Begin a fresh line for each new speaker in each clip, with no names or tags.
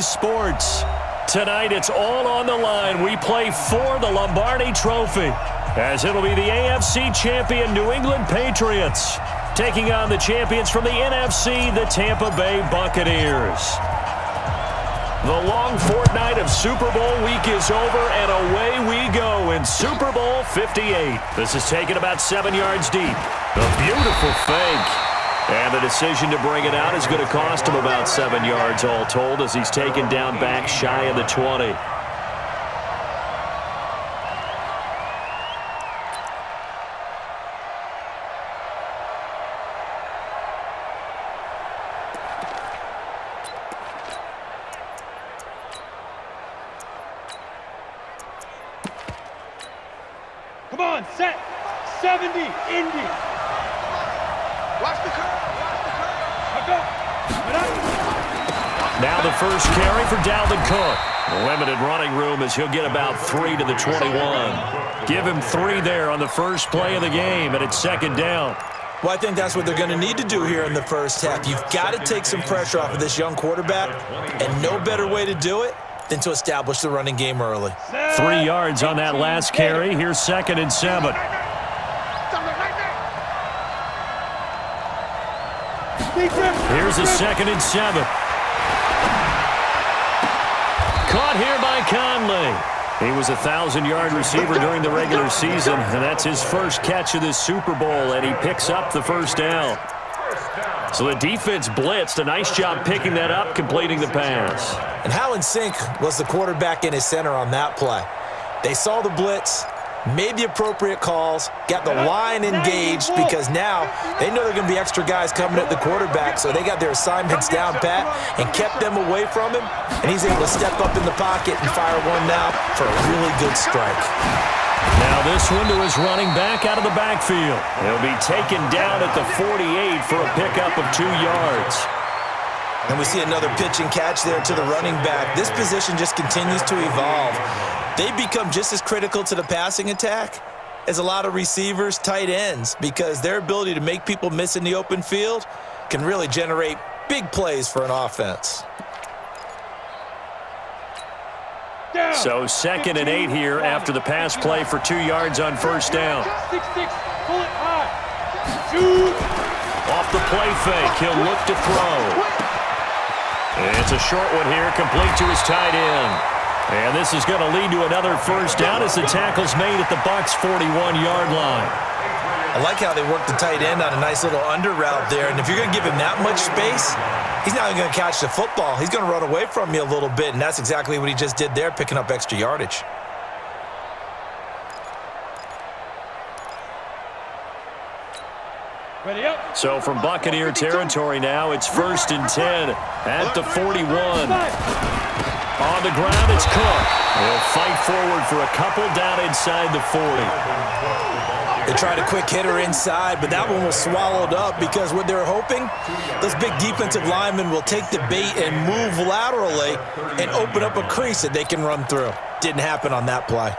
Philly sports. Tonight, it's all on the line. We play for the Lombardi Trophy, as it'll be the AFC champion New England Patriots taking on the champions from the NFC, the Tampa Bay Buccaneers. The long fortnight of Super Bowl week is over, and away we go in Super Bowl 58. This is taken about 7 yards deep. A beautiful fake. And the decision to bring it out is going to cost him about 7 yards all told, as he's taken down back shy of the 20.
Come on, set. 70, Indy. Watch the curve.
Now the first carry for Dalvin Cook. Limited running room as he'll get about 3 to the 21. Give him 3 there on the first play of the game, and it's second down.
Well, I think that's what they're going to need to do here in the first half. You've got to take some pressure off of this young quarterback, and no better way to do it than to establish the running game early.
3 yards on that last carry. Here's 2nd and 7. Here's a 2nd and 7. Caught here by Conley. He was a 1,000-yard receiver during the regular season, and that's his first catch of this Super Bowl, and he picks up the first down. So the defense blitzed. A nice job picking that up, completing the pass.
And how in sync was the quarterback and his center on that play? They saw the blitz, made the appropriate calls, got the line engaged, because now they know they're going to be extra guys coming at the quarterback, so they got their assignments down pat and kept them away from him, and he's able to step up in the pocket and fire one now for a really good strike.
Now this one to his running back out of the backfield. He'll be taken down at the 48 for a pickup of 2 yards.
And we see another pitch and catch there to the running back. This position just continues to evolve. They become just as critical to the passing attack as a lot of receivers, tight ends, because their ability to make people miss in the open field can really generate big plays for an offense.
So 2nd and 8 here after the pass play for 2 yards on first down.
6-6, pull it high.
Off the play fake, he'll look to throw. It's a short one here, complete to his tight end. And this is going to lead to another first down as the tackle's made at the Bucs' 41-yard line.
I like how they work the tight end on a nice little under route there. And if you're going to give him that much space, he's not even going to catch the football. He's going to run away from you a little bit, and that's exactly what he just did there, picking up extra yardage.
Ready up.
So from Buccaneer territory now, it's 1st and 10 at the 41. On the ground, it's Cook. He'll fight forward for a couple down inside the 40.
They tried a quick hitter inside, but that one was swallowed up because what they're hoping, those big defensive linemen will take the bait and move laterally and open up a crease that they can run through. Didn't happen on that play.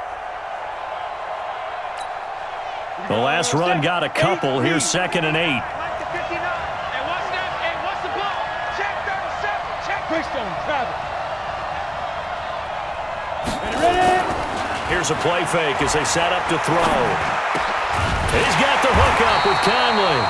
The last run got a couple. Here's 2nd and 8. Here's a play fake as they set up to throw. He's got the hook up with Conley.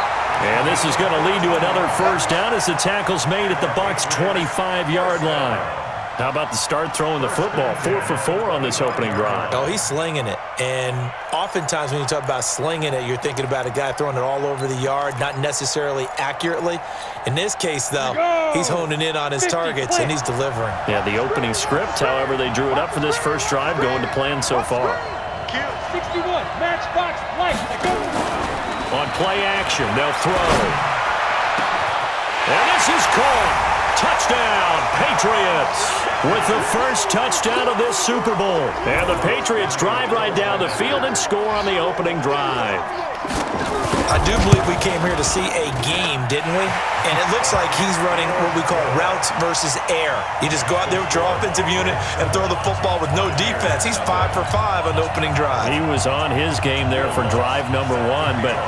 And this is going to lead to another first down as the tackle's made at the Bucs' 25-yard line. How about the start throwing the football? 4 for 4 on this opening drive.
Oh, he's slinging it. And oftentimes when you talk about slinging it, you're thinking about a guy throwing it all over the yard, not necessarily accurately. In this case, though, he's honing in on his targets, and he's delivering.
Yeah, the opening script, however, they drew it up for this first drive, going to plan so far.
61, matchbox, light, go.
On play action, they'll throw. And this is caught. Touchdown, Patriots, with the first touchdown of this Super Bowl. And the Patriots drive right down the field and score on the opening drive.
I do believe we came here to see a game, didn't we? And it looks like he's running what we call routes versus air. You just go out there with your offensive unit and throw the football with no defense. He's 5 for 5 on the opening drive.
He was on his game there for drive number 1, but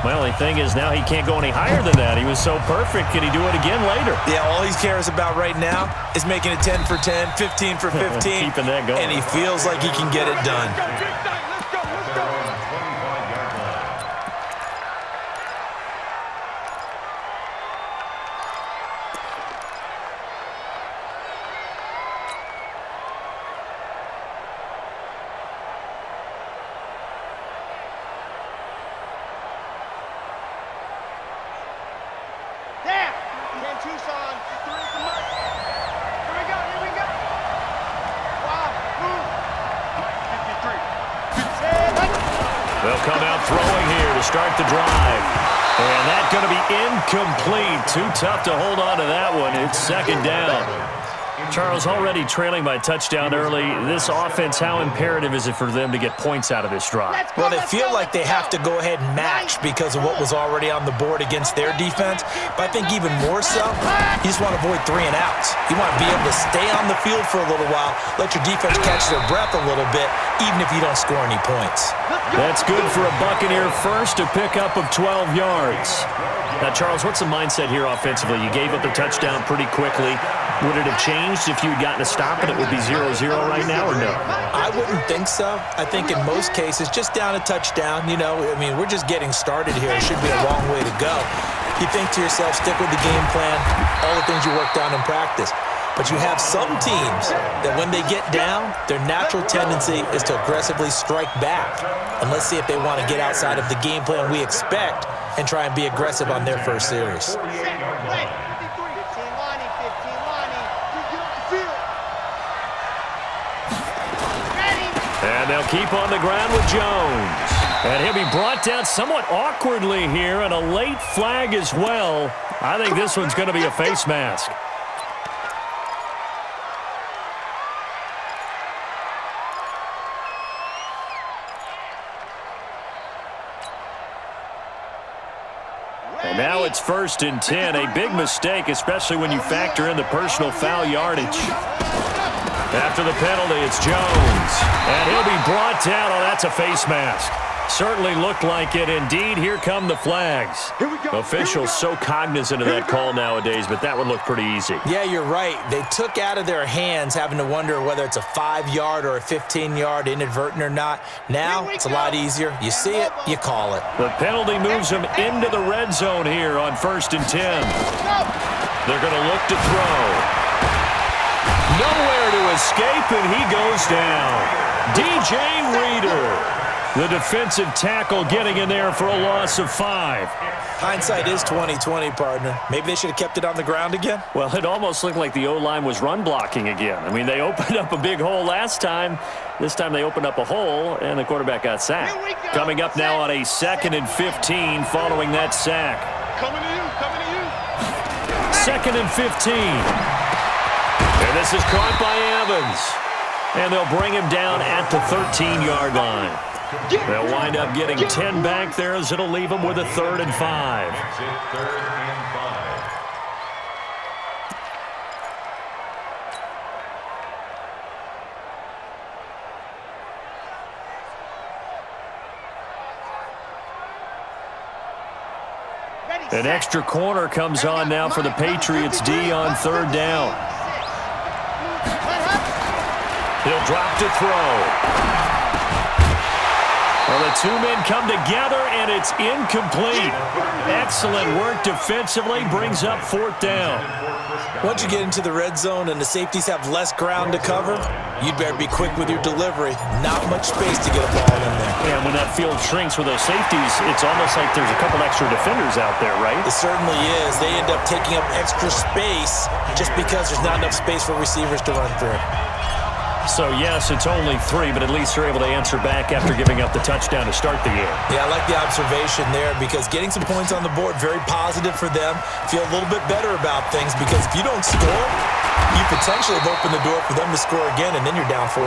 My only thing is now he can't go any higher than that. He was so perfect. Can he do it again later?
Yeah, all he cares about right now is making it 10 for 10, 15 for 15.
Keeping that going.
And he feels like he can get it done.
They'll come out throwing here to start the drive. And that's going to be incomplete. Too tough to hold on to that one. It's second down. Charles, already trailing by touchdown early. This offense, how imperative is it for them to get points out of this drive?
Well, they feel like they have to go ahead and match because of what was already on the board against their defense. But I think even more so, you just want to avoid 3 and outs. You want to be able to stay on the field for a little while, let your defense catch their breath a little bit, even if you don't score any points.
That's good for a Buccaneer first, a pickup of 12 yards. Now, Charles, what's the mindset here offensively? You gave up the touchdown pretty quickly. Would it have changed if you had gotten a stop and it would be 0-0 right now, or no?
I wouldn't think so. I think in most cases, just down a touchdown, you know, I mean, we're just getting started here. It should be a long way to go. You think to yourself, stick with the game plan, all the things you worked on in practice. But you have some teams that when they get down, their natural tendency is to aggressively strike back. And let's see if they want to get outside of the game plan we expect and try and be aggressive on their first series.
And they'll keep on the ground with Jones. And he'll be brought down somewhat awkwardly here, and a late flag as well. I think this one's going to be a face mask. And now it's 1st and 10. A big mistake, especially when you factor in the personal foul yardage. After the penalty, it's Jones. And he'll be brought down. Oh, that's a face mask. Certainly looked like it. Indeed, here come the flags. Officials so cognizant of that call nowadays, but that would look pretty easy.
Yeah, you're right. They took out of their hands having to wonder whether it's a 5-yard or a 15-yard inadvertent or not. Now, it's a lot easier. You see it, you call it.
The penalty moves them into the red zone here on 1st and 10. They're going to look to throw. Nowhere to escape, and he goes down. DJ Reader, the defensive tackle, getting in there for a loss of 5.
Hindsight is 20/20, partner. Maybe they should have kept it on the ground again.
Well, it almost looked like the O-line was run blocking again. I mean, they opened up a big hole last time. This time they opened up a hole, and the quarterback got sacked. Coming up now on a 2nd and 15 following that sack.
Coming to you.
2nd and 15. And this is caught by Evans. And they'll bring him down at the 13-yard line. They'll wind up getting 10 back there as it'll leave them with a 3rd and 5. An extra corner comes on now for the Patriots D on 3rd down. He'll drop to throw. Well, the 2 men come together, and it's incomplete. Excellent work defensively, brings up 4th down.
Once you get into the red zone and the safeties have less ground to cover, you'd better be quick with your delivery. Not much space to get a ball in there.
Yeah, when that field shrinks with those safeties, it's almost like there's a couple extra defenders out there, right?
It certainly is. They end up taking up extra space just because there's not enough space for receivers to run through.
So, yes, it's only 3, but at least they're able to answer back after giving up the touchdown to start the game.
Yeah, I like the observation there because getting some points on the board, very positive for them. Feel a little bit better about things because if you don't score, you potentially have opened the door for them to score again, and then you're down 14.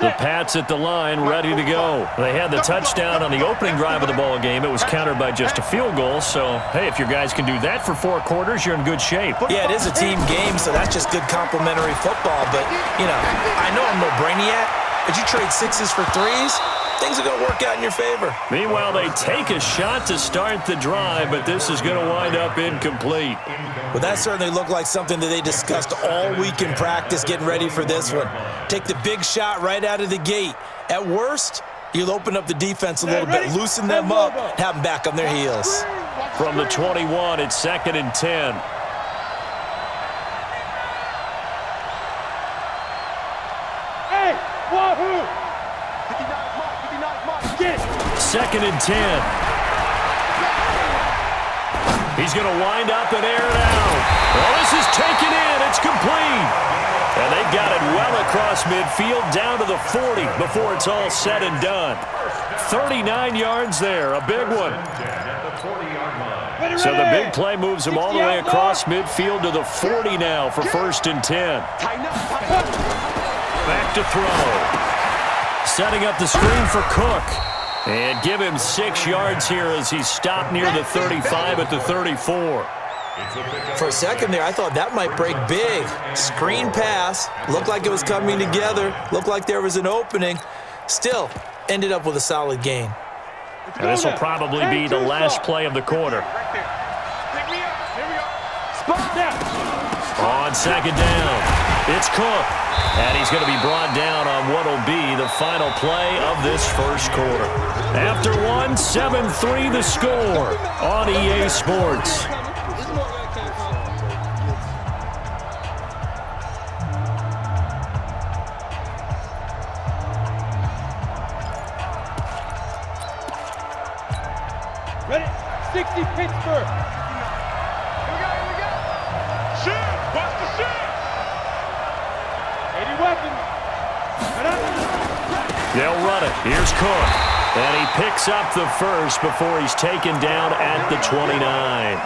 The Pats at the line, ready to go. They had the touchdown on the opening drive of the ball game. It was countered by just a field goal. So, hey, if your guys can do that for 4 quarters, you're in good shape.
Yeah, it is a team game, so that's just good complimentary football. But, I know I'm no brainiac, but you trade 6s for 3s, things are going to work out in your favor.
Meanwhile, they take a shot to start the drive, but this is going to wind up incomplete.
Well, that certainly looked like something that they discussed all week in practice getting ready for this one. Take the big shot right out of the gate. At worst, you'll open up the defense a little bit, loosen them up, have them back on their heels.
From the 21, it's 2nd and 10.
Hey, wahoo! 59 mark, get it!
2nd and 10. He's going to wind up and air it out. Well, this is taken in. It's complete. And they got it well across midfield down to the 40 before it's all said and done. 39 yards there, a big one. So the big play moves him all the way across midfield to the 40 now for 1st and 10. Back to throw. Setting up the screen for Cook. And give him 6 yards here as he stopped near the 35 at the 34.
For a second there, I thought that might break big. Screen pass. Looked like it was coming together. Looked like there was an opening. Still, ended up with a solid gain.
And this will probably be the last play of the quarter. On 2nd down, it's Cook. And he's going to be brought down on what will be the final play of this first quarter. After one, 7-3 the score on EA Sports.
Ready? 60 Pittsburgh. Here we go. Shoot! Watch the shoot! 80 weapons.
They'll run it. Here's Cook. And he picks up the first before he's taken down at the 29.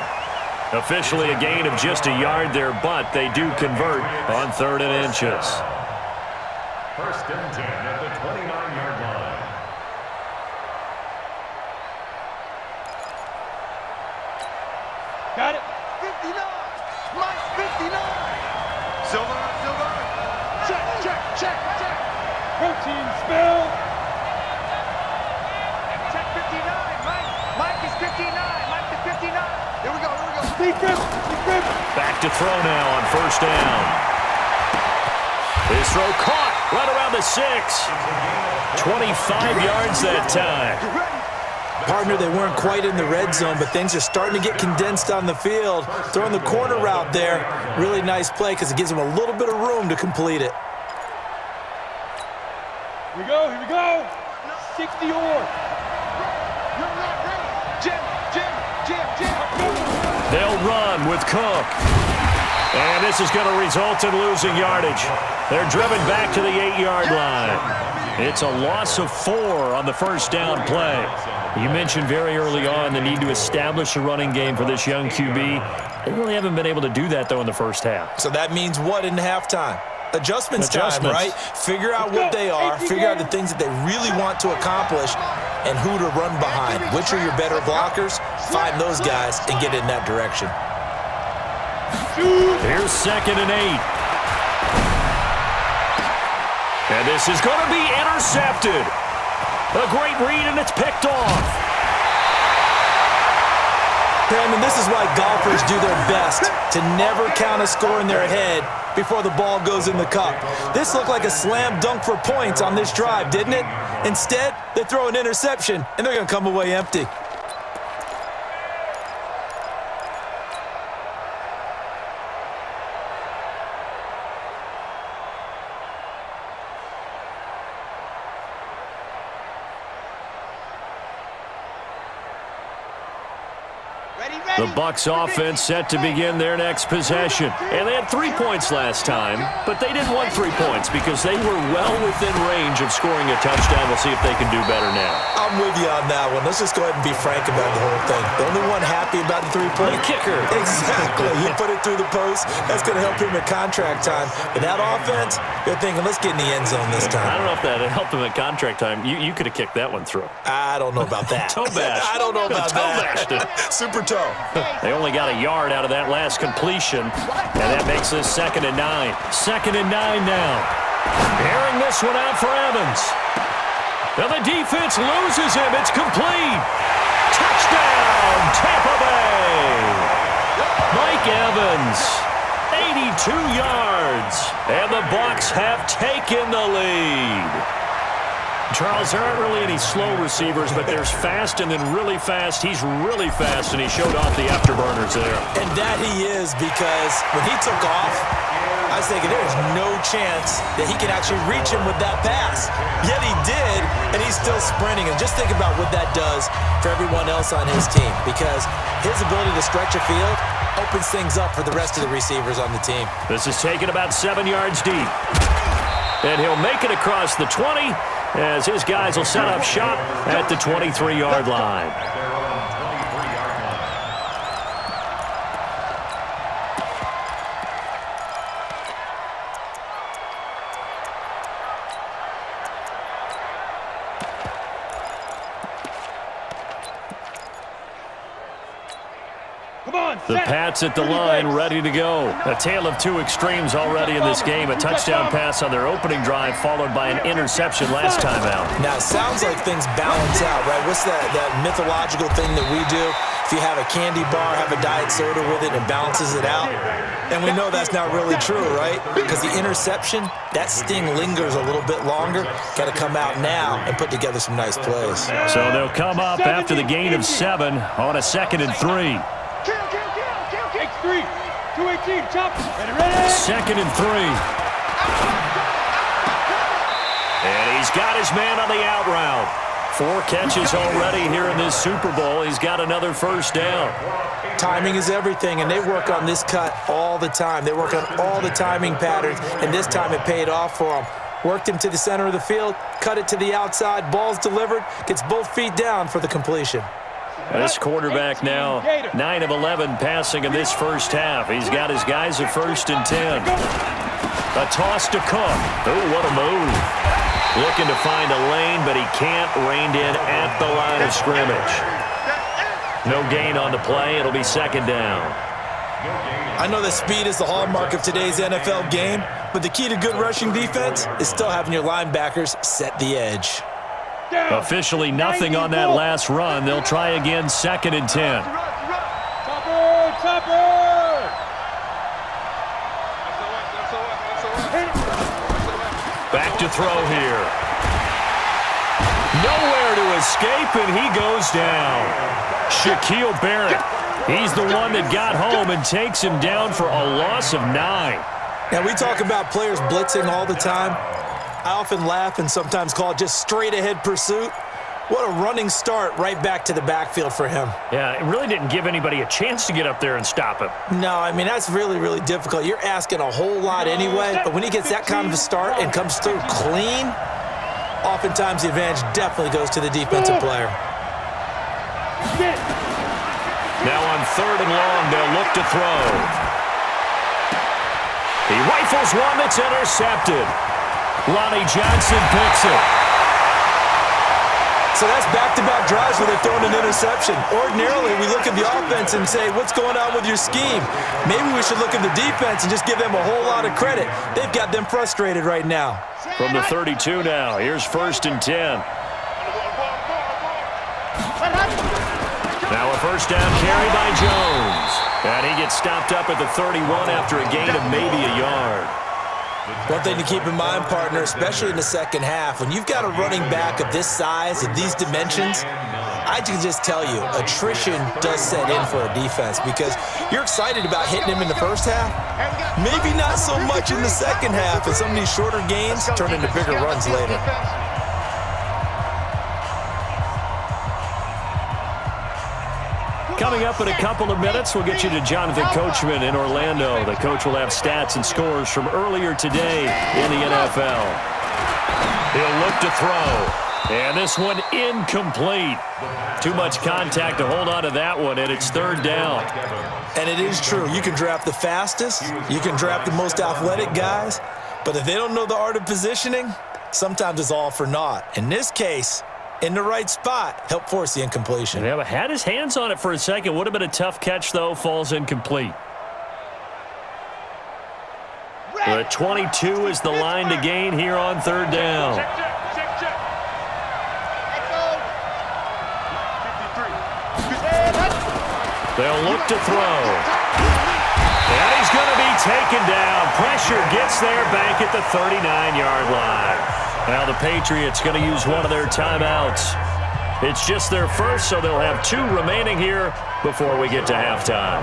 Officially a gain of just a yard there, but they do convert on 3rd and inches.
1st and 10 at the 29-yard line.
Got it.
59. Mike, 59. Silver. Check.
Protein spill.
Check 59. Mike is 59. Mike is 59. Here we go.
Secret.
Back to throw now on 1st down. His throw caught right around the 6. 25 yards that time.
Partner, they weren't quite in the red zone, but things are starting to get condensed on the field. Throwing the corner route there, really nice play because it gives them a little bit of room to complete it.
Here we go. 60 or.
Jim.
They'll run with Cook. And this is going to result in losing yardage. They're driven back to the 8-yard line. It's a loss of 4 on the 1st down play. You mentioned very early on the need to establish a running game for this young QB. They really haven't been able to do that, though, in the first half.
So that means what in halftime? Adjustments time, right? Figure out what they are, figure out the things that they really want to accomplish, and who to run behind. Which are your better blockers? Find those guys and get in that direction.
Here's 2nd and 8. And this is going to be intercepted. A great read, and it's picked off.
Brandon, this is why golfers do their best to never count a score in their head before the ball goes in the cup. This looked like a slam dunk for points on this drive, didn't it? Instead, they throw an interception, and they're going to come away empty.
The Bucs offense set to begin their next possession. And they had 3 points last time, but they didn't want 3 points because they were well within range of scoring a touchdown. We'll see if they can do better now.
I'm with you on that one. Let's just go ahead and be frank about the whole thing. The only one happy about the 3-point
kicker.
Exactly. He put it through the post. That's going to help him at contract time. But that offense, they're thinking, let's get in the end zone this time.
I don't know if that helped him at contract time. You could have kicked that one through.
I don't know about that.
Toe bash.
I don't know about
toe bashed it.
Super toe.
They only got a yard out of that last completion, and that makes this 2nd and 9. 2nd and 9 now. Airing this one out for Evans. Now the defense loses him. It's complete. Touchdown, Tampa Bay. Mike Evans, 82 yards, and the Bucs have taken the lead. Charles, there aren't really any slow receivers, but there's fast and then really fast. He's really fast, and he showed off the afterburners there.
And that he is, because when he took off, I was thinking there's no chance that he can actually reach him with that pass. Yet he did, and he's still sprinting. And just think about what that does for everyone else on his team, because his ability to stretch a field opens things up for the rest of the receivers on the team.
This is taken about 7 yards deep. And he'll make it across the 20 as his guys will set up shop at the 23-yard line. The Pats at the line, ready to go. A tale of two extremes already in this game. A touchdown pass on their opening drive, followed by an interception last time out.
Now, it sounds like things balance out, right? What's that mythological thing that we do? If you have a candy bar, have a diet soda with it, and it balances it out. And we know that's not really true, right? Because the interception, that sting lingers a little bit longer. Got to come out now and put together some nice plays.
So they'll come up after the gain of 7 on a 2nd and 3.
X3, 218, chop, ready.
2nd and 3. And he's got his man on the out route. 4 catches already here in this Super Bowl. He's got another first down.
Timing is everything, and they work on this cut all the time. They work on all the timing patterns, and this time it paid off for them. Worked him to the center of the field, cut it to the outside, ball's delivered, gets both feet down for the completion.
This quarterback now 9 of 11 passing in this first half. He's got his guys at 1st and 10. A toss to Cook. Oh, what a move. Looking to find a lane, but he can't. Reined in at the line of scrimmage. No gain on the play. It'll be 2nd down.
I know that speed is the hallmark of today's NFL game, but the key to good rushing defense is still having your linebackers set the edge.
Officially nothing on that last run. They'll try again, 2nd and 10. Back to throw here. Nowhere to escape, and he goes down. Shaquille Barrett. He's the one that got home and takes him down for a loss of 9.
Now, we talk about players blitzing all the time. I often laugh and sometimes call it just straight-ahead pursuit. What a running start right back to the backfield for him.
Yeah, it really didn't give anybody a chance to get up there and stop him.
No, I mean, that's really, really difficult. You're asking a whole lot anyway, but when he gets that kind of a start and comes through clean, oftentimes the advantage definitely goes to the defensive player.
Now on 3rd and long, they'll look to throw. He rifles one that's intercepted. Lonnie Johnson picks it.
So that's back-to-back drives where they're throwing an interception. Ordinarily, we look at the offense and say, what's going on with your scheme? Maybe we should look at the defense and just give them a whole lot of credit. They've got them frustrated right now.
From the 32 now, here's 1st and 10. Now a first down carry by Jones. And he gets stopped up at the 31 after a gain of maybe a yard.
One thing to keep in mind, partner, especially in the second half, when you've got a running back of this size, of these dimensions, I can just tell you, attrition does set in for a defense because you're excited about hitting him in the first half. Maybe not so much in the second half, and some of these shorter gains turn into bigger runs later.
Coming up in a couple of minutes, we'll get you to Jonathan Coachman in Orlando. The coach will have stats and scores from earlier today in the NFL. He'll look to throw. And this one incomplete. Too much contact to hold on to that one, and it's third down.
And it is true. You can draft the fastest. You can draft the most athletic guys. But if they don't know the art of positioning, sometimes it's all for naught. In this case, in the right spot, help force the incompletion.
Yeah, but had his hands on it for a second. Would have been a tough catch, though. Falls incomplete. The 22 is the line to gain here on third down. They'll look to throw. And he's going to be taken down. Pressure gets there back at the 39-yard line. Now the Patriots going to use one of their timeouts. It's just their first, so they'll have 2 remaining here before we get to halftime.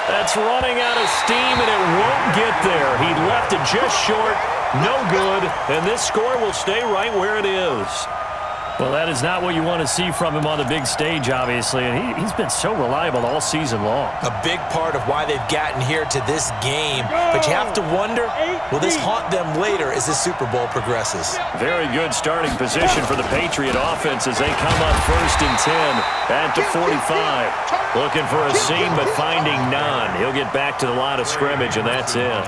That's running out of steam, and it won't get there. He left it just short. No good, and this score will stay right where it is. Well, that is not what you want to see from him on the big stage, obviously, and he's been so reliable all season long.
A big part of why they've gotten here to this game, but you have to wonder, will this haunt them later as the Super Bowl progresses?
Very good starting position for the Patriot offense as they come up 1st and 10 at the 45. Looking for a seam, but finding none. He'll get back to the line of scrimmage, and that's it.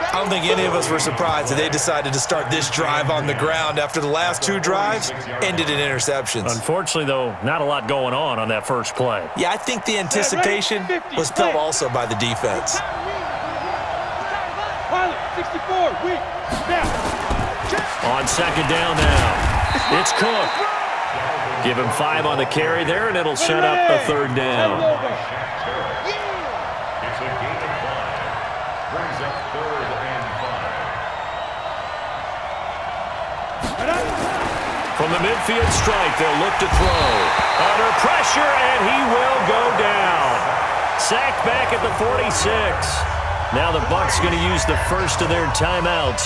I don't think any of us were surprised that they decided to start this drive on the ground after the last 2 drives ended in interceptions.
Unfortunately, though, not a lot going on that first play.
Yeah, I think the anticipation was felt also by the defense.
64, weak,
on second down now, it's Cook. Give him 5 on the carry there, and it'll set up a third down.
It's a gain of 5. Brings up 3rd and 5.
From the midfield strike, they'll look to throw. Under pressure, and he will go down. Sacked back at the 46. Now the Bucs going to use the first of their timeouts,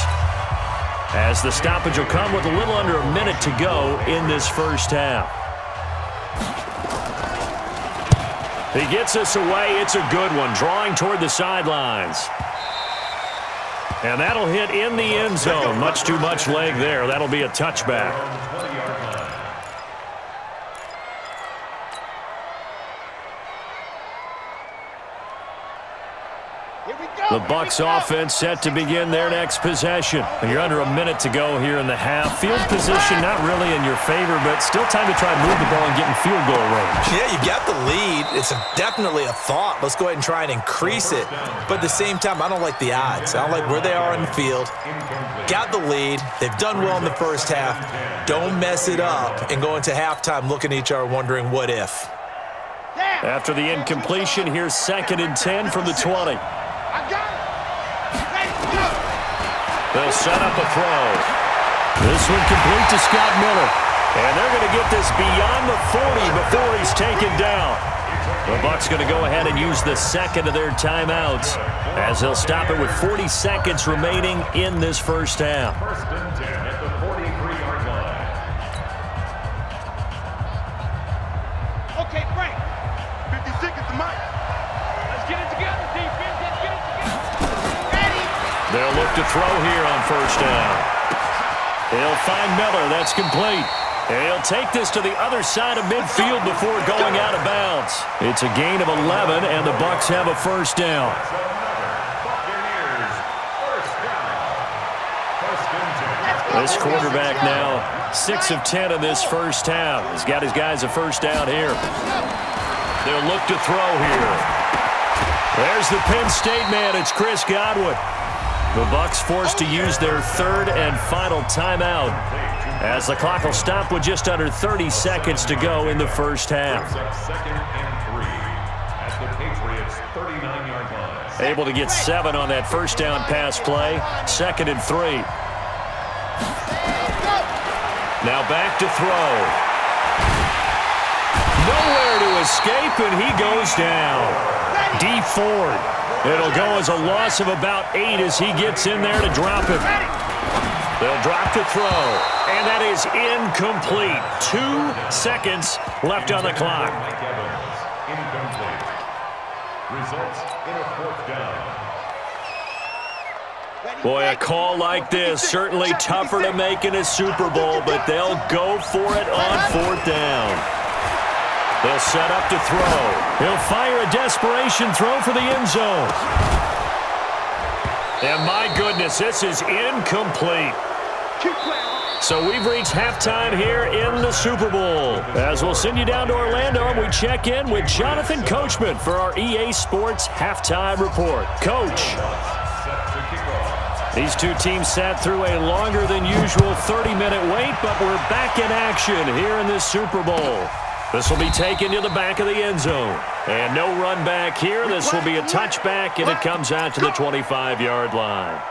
as the stoppage will come with a little under a minute to go in this first half. He gets us away. It's a good one, drawing toward the sidelines. And that'll hit in the end zone. Much too much leg there. That'll be a touchback. The Bucs offense set to begin their next possession. You're under a minute to go here in the half. Field position not really in your favor, but still time to try and move the ball and get in field goal range.
Yeah, you've got the lead. It's definitely a thought. Let's go ahead and try and increase it. But at the same time, I don't like the odds. I don't like where they are in the field. Got the lead. They've done well in the first half. Don't mess it up and go into halftime looking at each other wondering what if.
After the incompletion, here's 2nd and 10 from the 20. They'll set up a throw. This one complete to Scott Miller. And they're going to get this beyond the 40 before he's taken down. The Bucs going to go ahead and use the second of their timeouts, as they'll stop it with 40 seconds remaining in this first half.
1st and 10 at the 43-yard line.
Okay, Frank. 50 seconds to Mike.
Let's get it together, defense. Let's get it together.
Ready.
They'll look to throw here on first down. He'll find Miller. That's complete. And he'll take this to the other side of midfield before going out of bounds. It's a gain of 11, and the Bucs have a first down.
Buccaneers, first down. 1st and 10.
This quarterback now 6 of 10 in this first half. He's got his guys a first down here. They'll look to throw here. There's the Penn State man. It's Chris Godwin. The Bucs forced to use their 3rd and final timeout, as the clock will stop with just under 30 seconds to go in the first half.
2nd and 3 at the Patriots' 39-yard line.
Able to get 7 on that first down pass play. 2nd and 3. Now back to throw. Nowhere to escape, and he goes down. D Ford. It'll go as a loss of about 8 as he gets in there to drop it. They'll drop to throw, and that is incomplete. 2 seconds left on the clock.
Mike Evans, incomplete. Results in a 4th down.
Boy, a call like this, certainly tougher to make in a Super Bowl, but they'll go for it on 4th down. They'll set up to throw. He'll fire a desperation throw for the end zone. And my goodness, this is incomplete. So we've reached halftime here in the Super Bowl. As we'll send you down to Orlando, and we check in with Jonathan Coachman for our EA Sports Halftime Report. Coach. These two teams sat through a longer than usual 30-minute wait, but we're back in action here in this Super Bowl. This will be taken to the back of the end zone. And no run back here. This will be a touchback, and it comes out to the 25-yard line.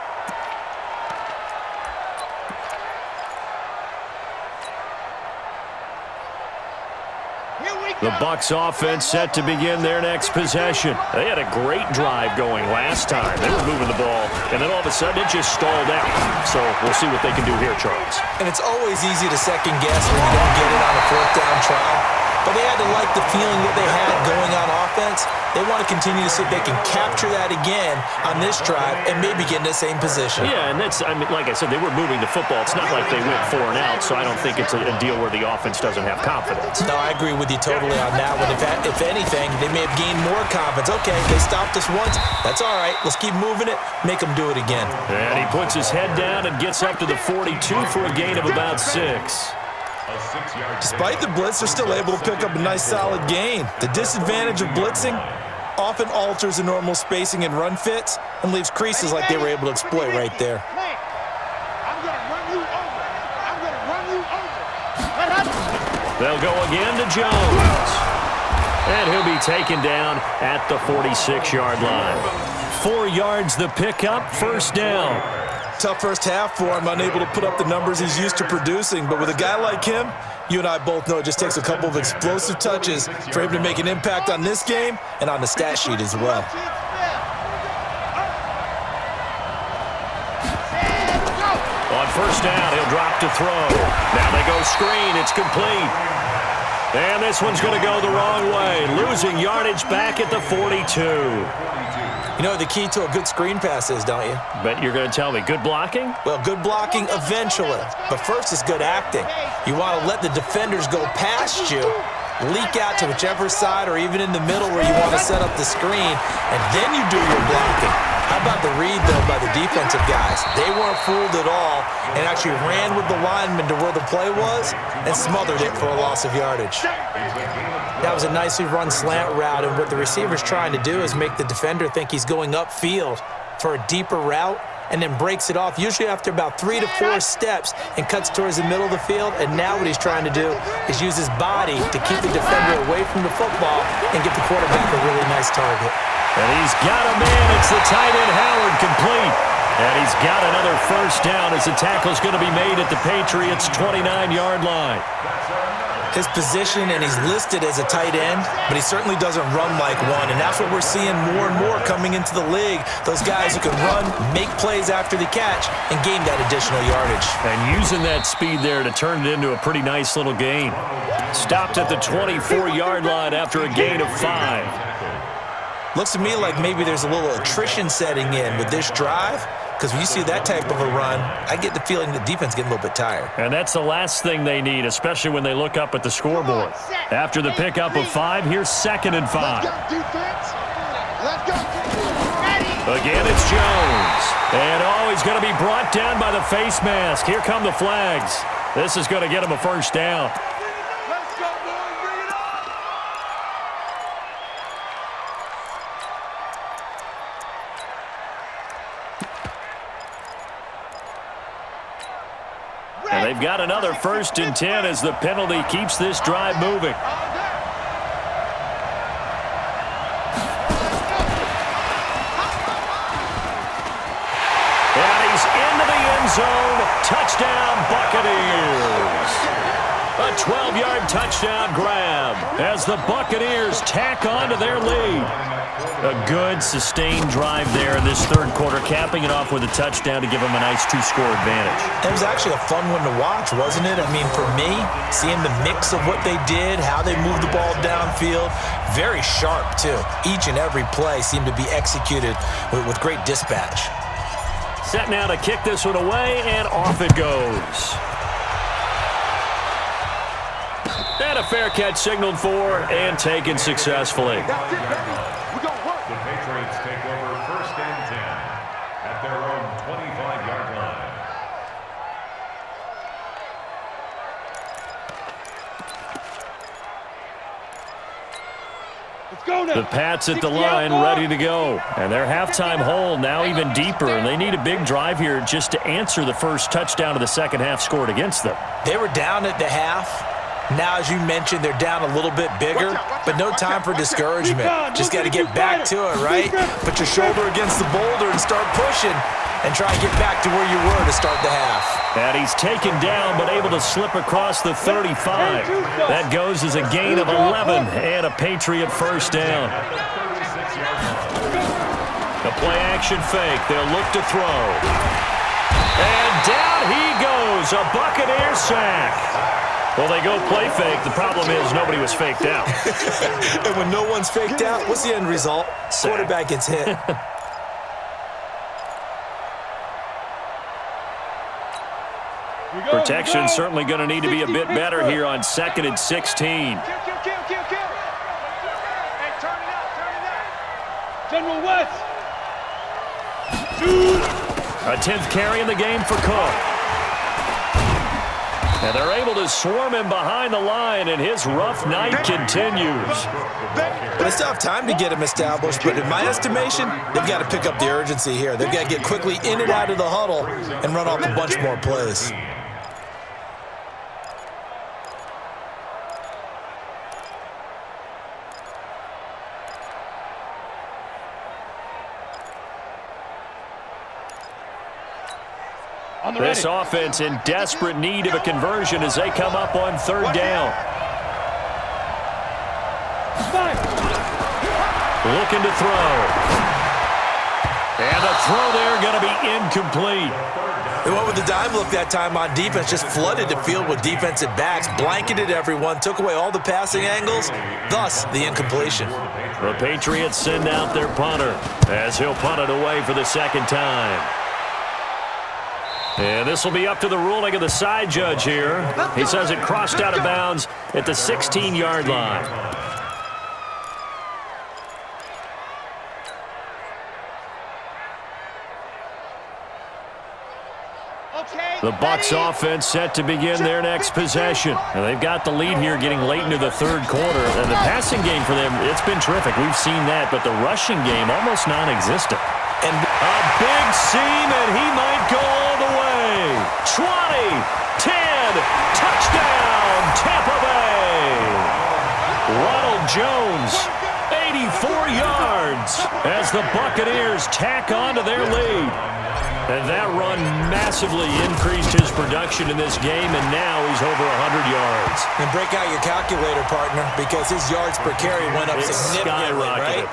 The Bucs offense set to begin their next possession. They had a great drive going last time. They were moving the ball, and then all of a sudden it just stalled out. So we'll see what they can do here, Charles.
And it's always easy to second guess when you don't get it on a 4th down try. But they had to like the feeling that they had going on offense. They want to continue to see if they can capture that again on this drive and maybe get in the same position.
Yeah, and that's, I mean, like I said, they were moving the football. It's not like they went 4 and out, so I don't think it's a deal where the offense doesn't have confidence.
No, I agree with you totally on that one. If anything, they may have gained more confidence. Okay, they stopped us once. That's all right. Let's keep moving it. Make them do it again.
And he puts his head down and gets up to the 42 for a gain of about 6.
Despite the blitz, they're still able to pick up a nice solid gain. The disadvantage of blitzing often alters the normal spacing and run fits and leaves creases like they were able to exploit right there.
I'm going to run you over. I'm going to run you over.
They'll go again to Jones. And he'll be taken down at the 46-yard line. 4 yards the pickup, 1st down.
Tough first half for him, unable to put up the numbers he's used to producing. But with a guy like him, you and I both know it just takes a couple of explosive touches for him to make an impact on this game and on the stat sheet as well.
On 1st down, he'll drop to throw. Now they go screen. It's complete. And this one's going to go the wrong way, losing yardage back at the 42.
You know what the key to a good screen pass is, don't you?
But you're going to tell me, good blocking?
Well, good blocking eventually. But first is good acting. You want to let the defenders go past you, leak out to whichever side or even in the middle where you want to set up the screen, and then you do your blocking. How about the read, though, by the defensive guys? They weren't fooled at all and actually ran with the lineman to where the play was and smothered it for a loss of yardage. That was a nicely run slant route, and what the receiver's trying to do is make the defender think he's going upfield for a deeper route and then breaks it off, usually after about 3 to 4 steps, and cuts towards the middle of the field. And now what he's trying to do is use his body to keep the defender away from the football and get the quarterback a really nice target.
And he's got a man. It's the tight end, Howard, complete. And he's got another 1st down as the tackle's going to be made at the Patriots' 29-yard line.
His position, and he's listed as a tight end, but he certainly doesn't run like one, and that's what we're seeing more and more coming into the league. Those guys who can run, make plays after the catch, and gain that additional yardage.
And using that speed there to turn it into a pretty nice little gain. Stopped at the 24-yard line after a gain of 5.
Looks to me like maybe there's a little attrition setting in with this drive, because when you see that type of a run, I get the feeling the defense getting a little bit tired.
And that's the last thing they need, especially when they look up at the scoreboard. After the pickup of 5, here's 2nd and 5.
Let's go.
Again, it's Jones. And, he's going to be brought down by the face mask. Here come the flags. This is going to get him a 1st down.
Let's go, boys. Bring it on.
And they've got another 1st and 10 as the penalty keeps this drive moving. And he's into the end zone. Touchdown, Buccaneers. A 12-yard touchdown grab as the Buccaneers tack on to their lead. A good, sustained drive there in this third quarter, capping it off with a touchdown to give them a nice two-score advantage.
It was actually a fun one to watch, wasn't it? I mean, for me, seeing the mix of what they did, how they moved the ball downfield, very sharp, too. Each and every play seemed to be executed with great dispatch.
Set now to kick this one away, and off it goes. And a fair catch signaled for and taken successfully.
That's it, baby. We're going to work.
The Patriots take over 1st and 10 at their own 25-yard line.
Let's go now.
The Pats at the line, ready to go. And their halftime hole now even deeper, and they need a big drive here just to answer the first touchdown of the second half scored against them.
They were down at the half. Now, as you mentioned, they're down a little bit bigger, but no time for discouragement. Just got to get back to it, right? Put your shoulder against the boulder and start pushing and try to get back to where you were to start the half.
And he's taken down but able to slip across the 35. That goes as a gain of 11 and a Patriot first down. The play-action fake. They'll look to throw. And down he goes. A Buccaneer sack. Well, they go play fake. The problem is nobody was faked out.
And when no one's faked out, what's the end result?
Sack.
Quarterback gets hit.
Protection certainly going to need to be a bit better here on 2nd and 16.
Kill. Hey, turn it up.
General West.
A 10th carry in the game for Cook. And they're able to swarm him behind the line, and his rough night continues.
But they still have time to get him established, but in my estimation, they've got to pick up the urgency here. They've got to get quickly in and out of the huddle and run off a bunch more plays.
This offense in desperate need of a conversion as they come up on 3rd down. Looking to throw. And the throw there going to be incomplete.
They went with the dime look that time on defense, just flooded the field with defensive backs, blanketed everyone, took away all the passing angles, thus the incompletion.
The Patriots send out their punter as he'll punt it away for the second time. And this will be up to the ruling of the side judge here. He says it crossed out of bounds at the 16-yard line. The Bucs offense set to begin their next possession. And they've got the lead here getting late into the 3rd quarter. And the passing game for them, it's been terrific. We've seen that, but the rushing game almost non-existent.
And
a big seam, and he might go all the way. 20, 10, touchdown, Tampa Bay. Ronald Jones, 84 yards as the Buccaneers tack on to their lead. And that run massively increased his production in this game, and now he's over 100 yards.
And break out your calculator, partner, because his yards per carry went up significantly, right?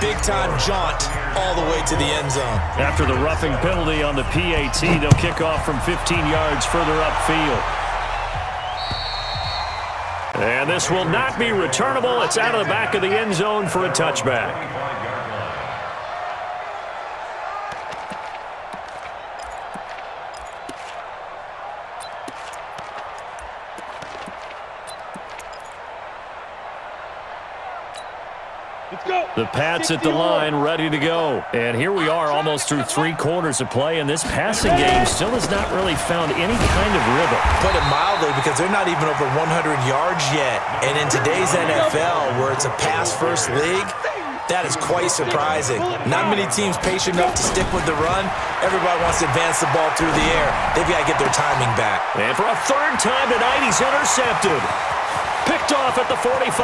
Big-time jaunt all the way to the end zone.
After the roughing penalty on the PAT, they'll kick off from 15 yards further upfield. And this will not be returnable. It's out of the back of the end zone for a touchback. The Pats at the line, ready to go. And here we are almost through 3 quarters of play, and this passing game still has not really found any kind of rhythm.
Put it mildly, because they're not even over 100 yards yet. And in today's NFL, where it's a pass-first league, that is quite surprising. Not many teams patient enough to stick with the run. Everybody wants to advance the ball through the air. They've got to get their timing back.
And for a 3rd time tonight, he's intercepted. Picked off at the 45.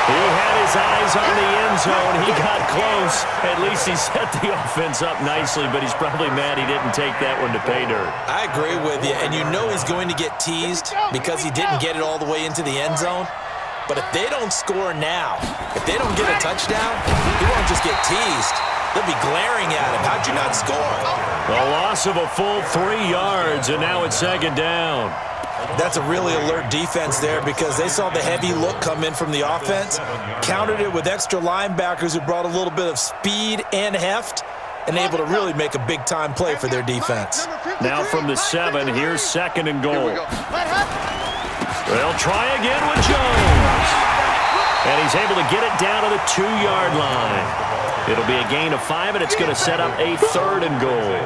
He had his eyes on the end zone. He got close. At least he set the offense up nicely, but he's probably mad he didn't take that one to pay dirt.
I agree with you, and you know he's going to get teased because he didn't get it all the way into the end zone. But if they don't score now, if they don't get a touchdown, he won't just get teased. They'll be glaring at him. How'd you not score?
A loss of a full 3 yards, and now it's second down.
That's a really alert defense there because they saw the heavy look come in from the offense, countered it with extra linebackers who brought a little bit of speed and heft, and able to really make a big-time play for their defense.
Now from the 7, here's second and goal. They'll try again with Jones. And he's able to get it down to the 2-yard line. It'll be a gain of 5, and it's going to set up a 3rd and goal.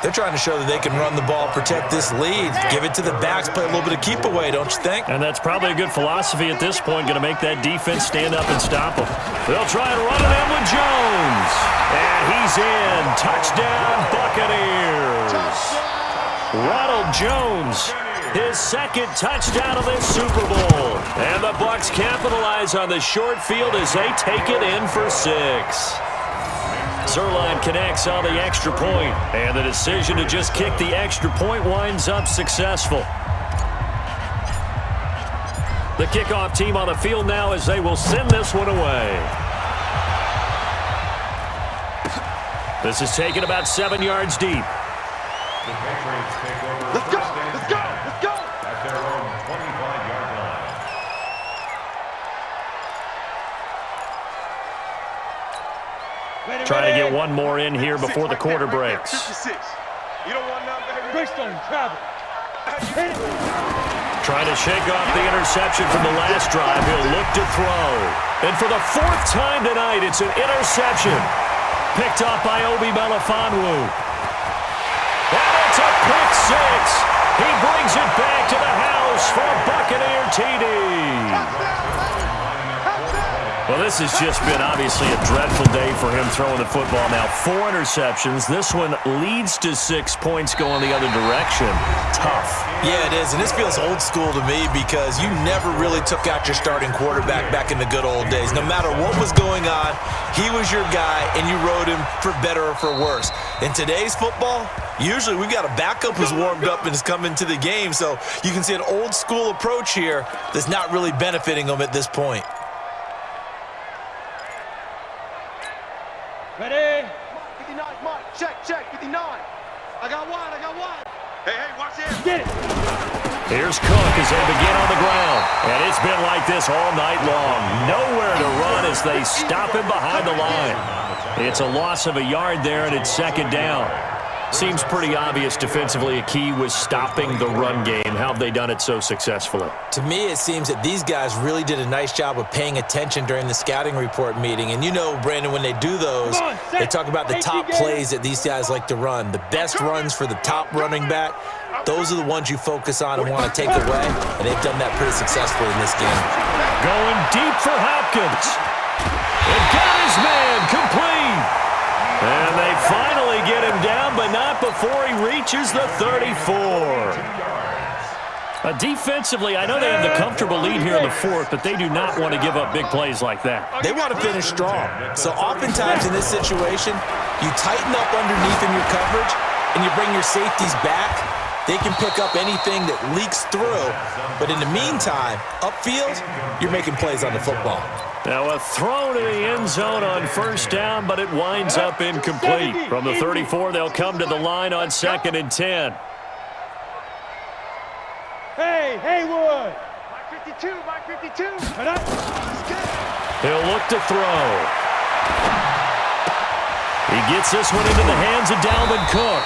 They're trying to show that they can run the ball, protect this lead, give it to the backs, play a little bit of keep away, don't you think?
And that's probably a good philosophy at this point, going to make that defense stand up and stop them. They'll try and run it in with Jones. And he's in. Touchdown, Buccaneers. Ronald Jones, his 2nd touchdown of this Super Bowl. And the Bucs capitalize on the short field as they take it in for 6. Zerline connects on the extra point, and the decision to just kick the extra point winds up successful. The kickoff team on the field now as they will send this one away. This is taken about 7 yards deep.
The Patriots take over.
Let's go! Let's go! Let's go!
At their own 25-yard line.
Trying to get one more in here before the quarter breaks.
56. You don't want none, baby. Bristol, travel.
Trying to shake off the interception from the last drive. He'll look to throw. And for the 4th time tonight, it's an interception. Picked off by Obi Melifonwu. And it's a pick 6. He brings it back to the house for a Buccaneer TD. Well, this has just been obviously a dreadful day for him throwing the football. Now 4 interceptions. This one leads to 6 points going the other direction. Tough.
Yeah, it is, and this feels old school to me because you never really took out your starting quarterback back in the good old days. No matter what was going on, he was your guy, and you rode him for better or for worse. In today's football, usually we've got a backup who's warmed up and has come into the game, so you can see an old school approach here that's not really benefiting them at this point.
Ready? 59, Mike. Check, 59. I got one. Hey, watch this. Get it.
Here's Cook as they begin on the ground. And it's been like this all night long. Nowhere to run as they stop him behind the line. It's a loss of a yard there, and it's second down. Seems pretty obvious defensively a key was stopping the run game. How have they done it so successfully?
To me, it seems that these guys really did a nice job of paying attention during the scouting report meeting. And you know, Brandon, when they do those, they talk about the top plays that these guys like to run. The best runs for the top running back, those are the ones you focus on and want to take away. And they've done that pretty successfully in this game.
Going deep for Hopkins. And got his man complete. And they finally get him down, but not before he reaches the 34. Defensively, I know they have the comfortable lead here in the 4th, but they do not want to give up big plays like that.
They want to finish strong. So oftentimes in this situation, you tighten up underneath in your coverage, and you bring your safeties back. They can pick up anything that leaks through. But in the meantime, upfield, you're making plays on the football.
Now a throw to the end zone on first down, but it winds up incomplete. From the 34, they'll come to the line on 2nd and 10.
Hey, Haywood. Mike 52.
He'll look to throw. He gets this one into the hands of Dalvin Cook.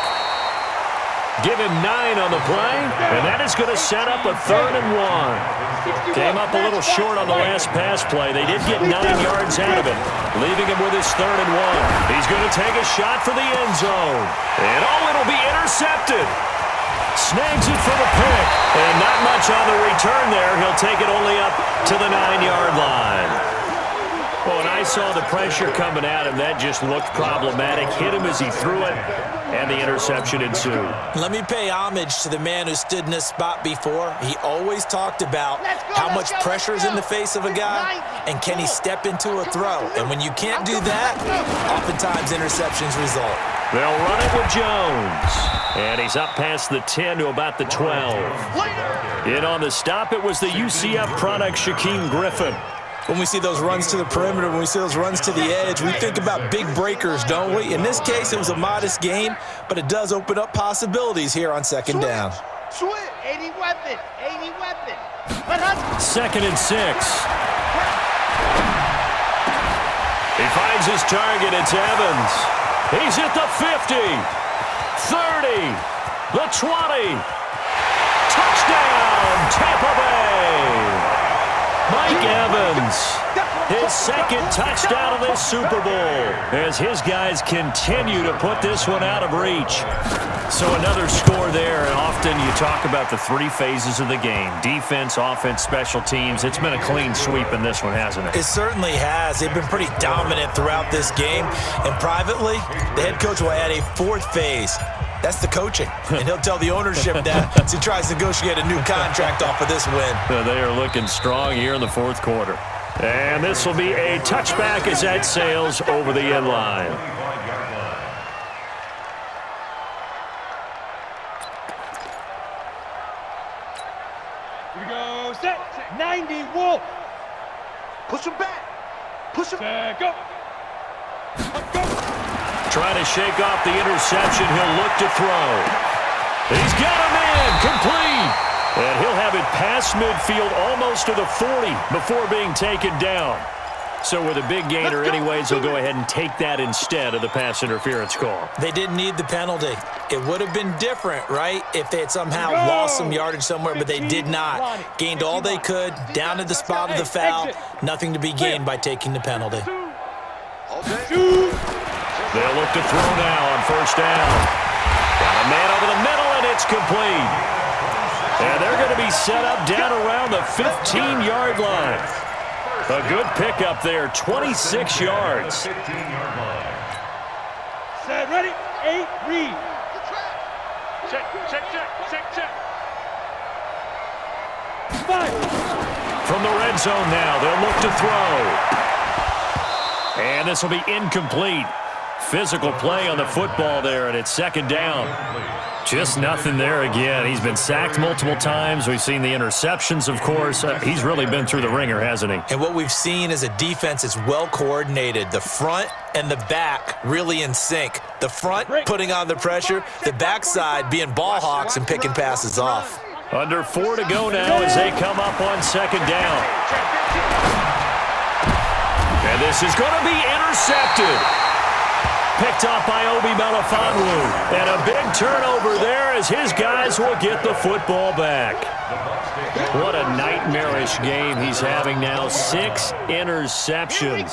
Give him 9 on the play, and that is going to set up a 3rd and 1. Came up a little short on the last pass play. They did get 9 yards out of it, leaving him with his 3rd and 1. He's going to take a shot for the end zone. And it'll be intercepted. Snags it for the pick, and not much on the return there. He'll take it only up to the 9-yard line. Well, and I saw the pressure coming at him. That just looked problematic. Hit him as he threw it, And the interception ensued.
Let me pay homage to the man who stood in this spot before. He always talked about how much pressure is in the face of a guy, and can he step into a throw. And when you can't do that, oftentimes interceptions result.
They'll run it with Jones. And he's up past the 10 to about the 12. In on the stop, it was the UCF product, Shaquem Griffin.
When we see those runs to the perimeter, when we see those runs to the edge, we think about big breakers, don't we? In this case, it was a modest gain, but it does open up possibilities here on second down.
Switch. 80 weapon. 80 weapon.
2nd and 6. He finds his target. It's Evans. He's at the 50. 30. The 20. Touchdown, Tampa Bay. Mike Evans, his second touchdown of this Super Bowl, as his guys continue to put this one out of reach. So another score there, and often you talk about the three phases of the game: defense, offense, special teams. It's been a clean sweep in this one, hasn't it?
It certainly has. They've been pretty dominant throughout this game, and privately, the head coach will add a fourth phase. That's the coaching, and he'll tell the ownership that as he tries to negotiate a new contract off of this win.
They are looking strong here in the fourth quarter. And this will be a touchback as that sails over the end line.
Here we go. Set. 90. Wolf.
Push him back. Push him.
Set. Go. Go.
Trying to shake off the interception. He'll look to throw. He's got a man complete. And he'll have it past midfield almost to the 40 before being taken down. So with a big gainer anyways, he'll go ahead and take that instead of the pass interference call.
They didn't need the penalty. It would have been different, right, if they had somehow lost some yardage somewhere, but they did not. Gained all they could, down to the spot of the foul. Nothing to be gained by taking the penalty.
They'll look to throw now on first down. Got a man over the middle, and it's complete. And they're going to be set up down around the 15-yard line. A good pickup there, 26 yards.
Set. Ready. 8. Read. Check. 5.
From the red zone now, they'll look to throw. And this will be incomplete. Physical play on the football there, and it's second down. Just nothing there again. He's been sacked multiple times. We've seen the interceptions, of course. He's really been through the ringer, hasn't he?
And what we've seen is a defense that's well coordinated. The front and the back really in sync. The front putting on the pressure, the backside being ball hawks and picking passes off.
Under 4 to go now as they come up on second down. And this is going to be intercepted. Picked off by Obi Melifonwu. And a big turnover there as his guys will get the football back. What a nightmarish game he's having now. 6 interceptions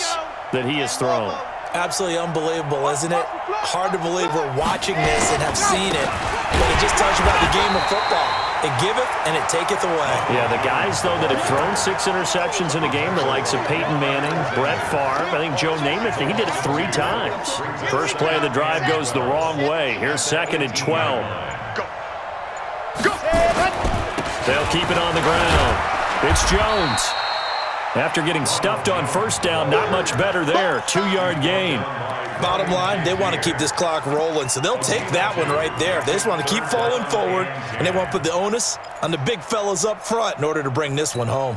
that he has thrown.
Absolutely unbelievable, isn't it? Hard to believe we're watching this and have seen it, but it just tells you about the game of football. It giveth and it taketh away.
Yeah, the guys, though, that have thrown 6 interceptions in a game, the likes of Peyton Manning, Brett Favre, I think Joe Namath, he did it 3 times. First play of the drive goes the wrong way. Here's 2nd and 12. They'll keep it on the ground. It's Jones. After getting stuffed on first down, not much better there. 2-yard gain.
Bottom line, they want to keep this clock rolling, so they'll take that one right there. They just want to keep falling forward, and they want to put the onus on the big fellas up front in order to bring this one home.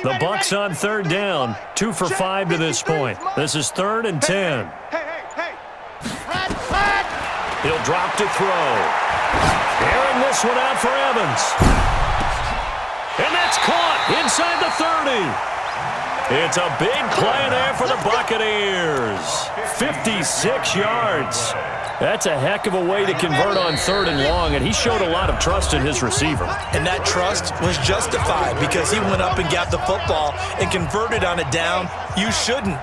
The Bucs on third down, 2 for 5 to this point. This is 3rd and 10. He'll drop to throw. Airing this one out for Evans. And that's caught inside the 30. It's a big play there for the Buccaneers. 56 yards. That's a heck of a way to convert on 3rd and long, and he showed a lot of trust in his receiver.
And that trust was justified because he went up and got the football and converted on a down. You shouldn't.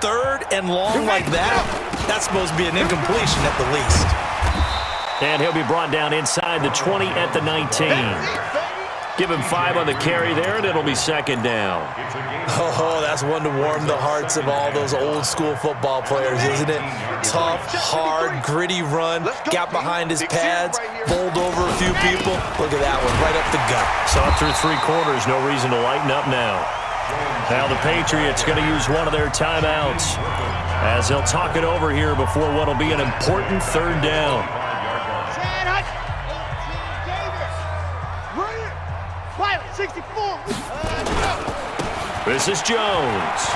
3rd and long like that, that's supposed to be an incompletion at the least.
And he'll be brought down inside the 20 at the 19. Give him 5 on the carry there, and it'll be second down.
Oh, that's one to warm the hearts of all those old school football players, isn't it? Tough, hard, gritty run, got behind his pads, bowled over a few people. Look at that one, right up the gut.
So through 3 quarters, no reason to lighten up now. Now the Patriots going to use one of their timeouts as they'll talk it over here before what will be an important third down. This is Jones.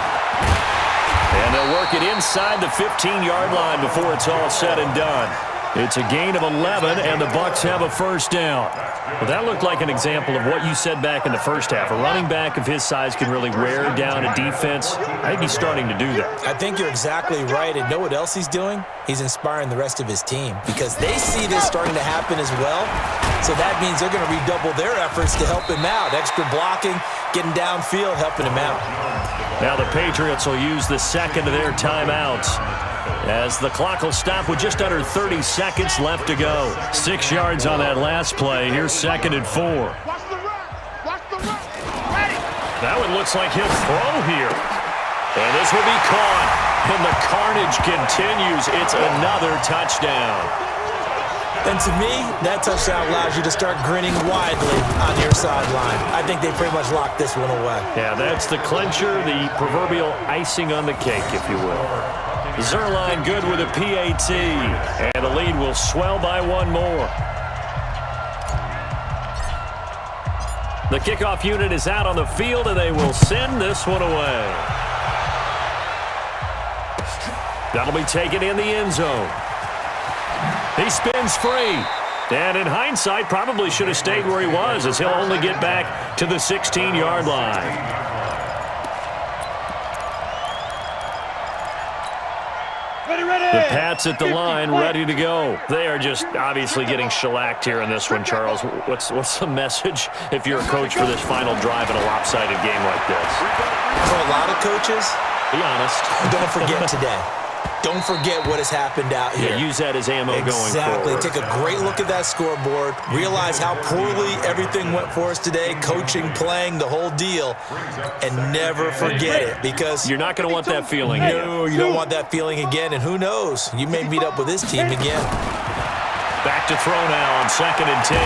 And they'll work it inside the 15-yard line before it's all said and done. It's a gain of 11, and the Bucs have a first down. Well, that looked like an example of what you said back in the first half. A running back of his size can really wear down a defense. I think he's starting to do that.
I think you're exactly right. And know what else he's doing? He's inspiring the rest of his team because they see this starting to happen as well. So that means they're going to redouble their efforts to help him out. Extra blocking, getting downfield, helping him out.
Now the Patriots will use the second of their timeouts as the clock will stop with just under 30 seconds left to go. 6 yards on that last play. Here's 2nd and 4. That one looks like he'll throw here. And this will be caught. And the carnage continues. It's another touchdown.
And to me, that touchdown allows you to start grinning widely on your sideline. I think they pretty much locked this one away.
Yeah, that's the clincher, the proverbial icing on the cake, if you will. Zerline good with a PAT, and the lead will swell by 1 more. The kickoff unit is out on the field, and they will send this one away. That'll be taken in the end zone. He spins free. And in hindsight, probably should have stayed where he was as he'll only get back to the 16-yard line. The Pats at the line, ready to go. They are just obviously getting shellacked here in this one, Charles. What's the message if you're a coach for this final drive in a lopsided game like this?
For a lot of coaches,
be honest.
Don't forget today. Don't forget what has happened out here.
Yeah, use that as ammo going forward.
Exactly. Take a great look at that scoreboard. Realize how poorly everything went for us today, coaching, playing, the whole deal, and never forget it because
you're not going to want that feeling.
No, you don't want that feeling again, and who knows? You may meet up with this team again.
Back to throw now on 2nd and 10.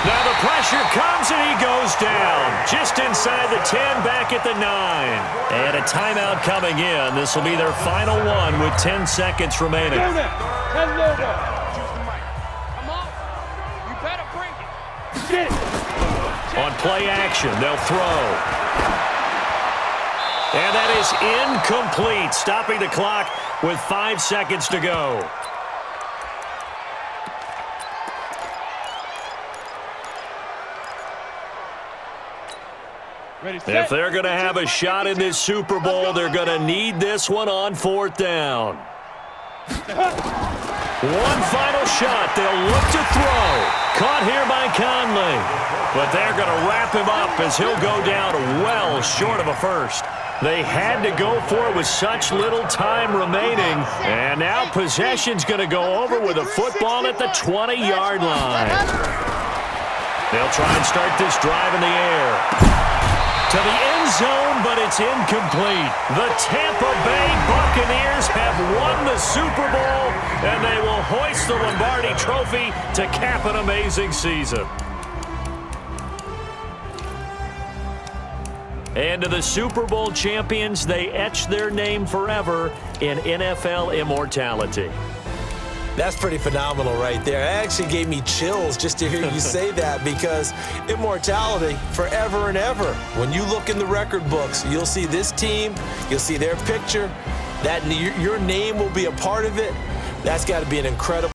Now the pressure comes and he goes down. Just inside the 10, back at the 9. And a timeout coming in. This will be their final one with 10 seconds remaining.
Come on. You better bring it. Get it.
On play action, they'll throw. And that is incomplete, stopping the clock with 5 seconds to go. If they're going to have a shot in this Super Bowl, they're going to need this one on 4th down. One final shot. They'll look to throw. Caught here by Conley. But they're going to wrap him up as he'll go down well short of a first. They had to go for it with such little time remaining. And now possession's going to go over with a football at the 20-yard line. They'll try and start this drive in the air. To the end zone, but it's incomplete. The Tampa Bay Buccaneers have won the Super Bowl, and they will hoist the Lombardi Trophy to cap an amazing season. And to the Super Bowl champions, they etch their name forever in NFL immortality.
That's pretty phenomenal right there. It actually gave me chills just to hear you say that because immortality forever and ever. When you look in the record books, you'll see this team, you'll see their picture, that your name will be a part of it. That's got to be an incredible